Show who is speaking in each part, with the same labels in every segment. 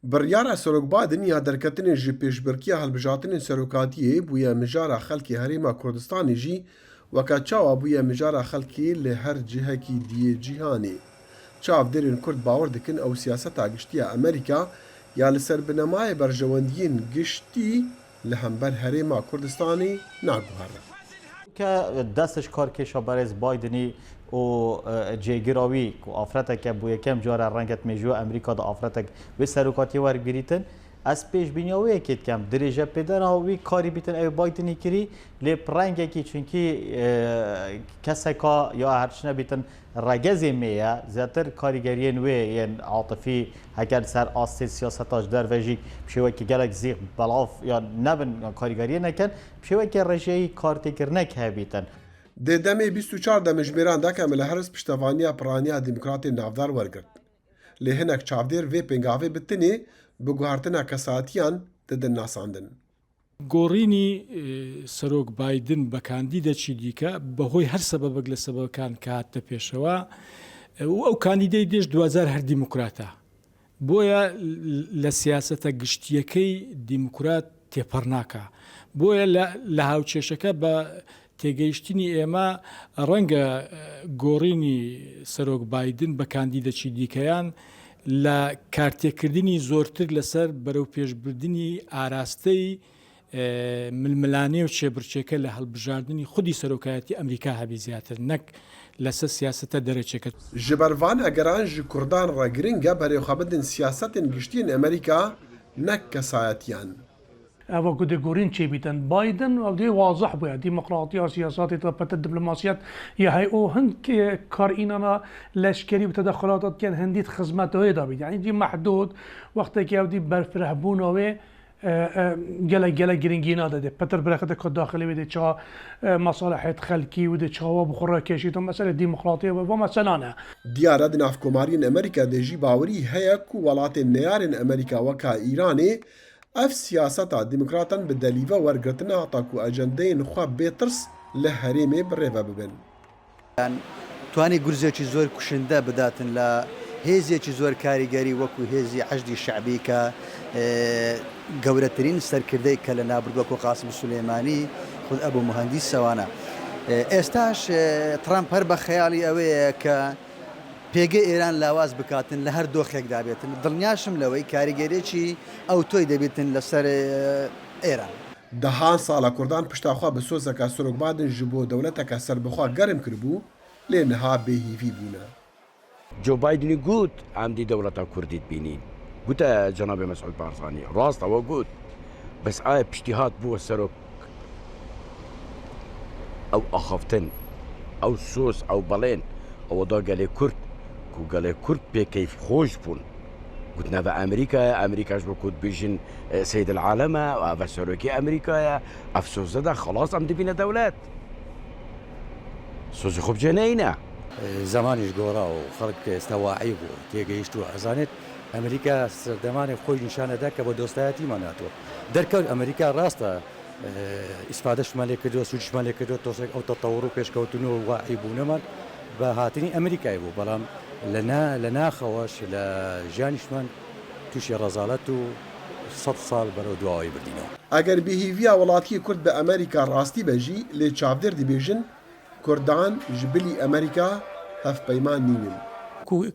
Speaker 1: بڕیارە سەرۆکبادن یا دەرکەتنێ ji pêşbirkiya hilbijartinên serokatiyê bûye mijara xelkê Herêma Kurdistanê jî weke çawa bûye mijara xelkê li her cihekî diyê cîhanê. Çavdêrên Kurd bawer dikin ew siyaseta giştiya Amerîka ya li ser binemayê berjewendiyên giştî li hember Herêma Kurdistanê naguhere.
Speaker 2: دستش کار کشا برز بایدنی و جێگیراوی و ئافرەتێکە بۆ یەکەم جارە ڕەنگەت مێژووە ئەمریکا دا ئافرەتێک وێ سەرۆکاتی وەرگریتن ئەس پێشبینیەوەیەکێت کەم درێژە پێدەراوی کاری بیتن ئەو بایدنی کردی لێ ڕەنگێکی چونکی کەسێکا یا هەرچنە بیتن ڕەگەزێ مەیە زیاتر کاریگەریên wê yên عاتفî heger ser astê siyasetaş derve jî pişêwekî gelek zîx belav ya nebin karîgeriyê nekin pişêwekî rejeyî kartêkirinek hebîtin.
Speaker 1: Dê demê 24 demijmêran dekem li heris piştevaniya Piraniya Demokratên Navdar wergirt. Lê hinek çavdêr vê pêngavê bi tinê bi guhartina kesatiyan didin nasandin.
Speaker 3: گۆڕینی سەرۆک بایدن بە کاندیدەکی دیکە بەهۆی هەر سەبەبێک لە سەبەکان کە هاتە پێشەوە ئەو کاندیدەی دێش 2000 هەر دیموکراتە بۆیە لە سیاسەتە گشتیەکەی دیموکرات تێپەڕ ناکە بۆیە لە هاوچێشەکە بە تێگەیشتنی ئێمە ڕەنگە گۆڕینی سەرۆک بایدن بە کاندیدەکی دیکەیان لە کارتێکردنی زۆرتر لەسەر بەرەو پێشبردننی ئاراستەی ململانێ و چێبرچێکە لە هەڵبژاردننی خودی سەرۆکایەتی ئەمریکا هەبی زیاتر نەک لەسەر سیاسەتە دەرەچێکە
Speaker 1: ji bervan egeran ji Kurdan re giring e berêxwebidin siyasetên giştiyên Amerîka nek kesayetiyan.
Speaker 4: Eva ku dêgorîn çêbîtin Biden dê wazih bûye demokratiya siyasatê pete diplomasiyet ya hey û hin karînana leşkerî bi tedexulat dikin hindî xizmetê dabî yani cî mehdûd wextekî ew dî berfirehbûna wê gelek giringî nadede petir birexete ku daxilê wê dê ça mesalehê xelkî û dê çawa bixwe keşîtin mesele demokratiya ve mesela ne
Speaker 1: Diyara di navkomariyên Amerîka de jî bawerî heye ku welatên neyarên Amerîka weka Îranê ev siyaseta demokratan bi delîve wergirtina heta ku ecendeyên xwe bêtirs li herêmê birêve bibin.
Speaker 5: توانی گورزێکی زۆر کوشندە بداتن لە هێزێکی زۆر کاریگەری وەکو هێزی عەشدی شەعبی کە گەورەترین سەرکردەی کە لە نابردووە قاسم سولێمانی خود ئەبوو مهەندیسەوانە ئێستاش ترامپ هەر بە خەیاڵی ئەوەیە کە پێگەی ئێران لاواز بکاتن لە هەر دۆخێکدا بێتن دڵنیاشم لەوەی کاریگەرێکی ئەو تۆی دەبێتن لەسەر ئێران.
Speaker 1: Dehan sala Kurdan piştaxwa bi sozeka Sorokbadin ji bo dewleteka serbixwe germ kiribû lê niha bêhîvî bûne.
Speaker 6: جو بايدني قوت عندي دولة كردي تبينين قلت جناب مسعود بارزاني راست هو قوت بس آية باجتهاد بو السرق أو أخفتن أو سوس أو بالين أو دا قالي كرد كو قالي كرد بكيف خوش بون قلت نبا أمريكا جو كود بيجن سيد العالم وأفا سروكي أمريكا أفسوس ده خلاص أم دبينا دولات سوزي خوب جنينة
Speaker 7: زمانیش گۆڕا و خەڵک ئێستا واعی بوو تێگەیشت و ئەزانێت ئەمریکا سەردەمانی خۆی نیشانەدا کە بە دۆستایەتیمان هاتووە دەرکەوت ئەمریکا ڕاستە ئیسفادەشمان لێ کردووە سوودشمان لێ کردووە تۆسێک ئەو تەتەوڕ و پێشکەوتنەوە واعی بوونەمان بە هاتنی ئەمریکای بوو بەڵام لە ناخەوەش لە ژیانیشمان تووشی ڕەزاڵەت و 100 ساڵ بەرەو دواوای بردینەوە.
Speaker 1: ئەگەر بێهیڤیا وڵاتیە کورد بە ئەمریکا ڕاستی بەژی لێ چاودێر دەبێژن کوردان ji bilî Amerîka hevpeyman nînin.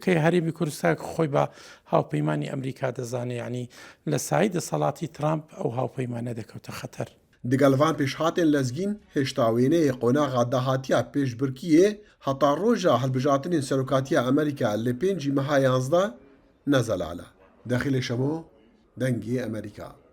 Speaker 8: کە هەرێمی کوردستان خۆی بە هاوپەیمانی ئەمریکا دەزانێ ینی لە سای دەسەڵاتی ترامپ ئەو هاوپەیمانە دەکەوتە خەتەر.
Speaker 1: Digelvan pêşhatên lezgîn hêşta wêneyê qonaxa dahatiya pêşbirkiyê heta roja hilbijartinên serokatiya Amerîka li 5 meha 11 nezelale. Dexîlê şemo dengê Amerîka.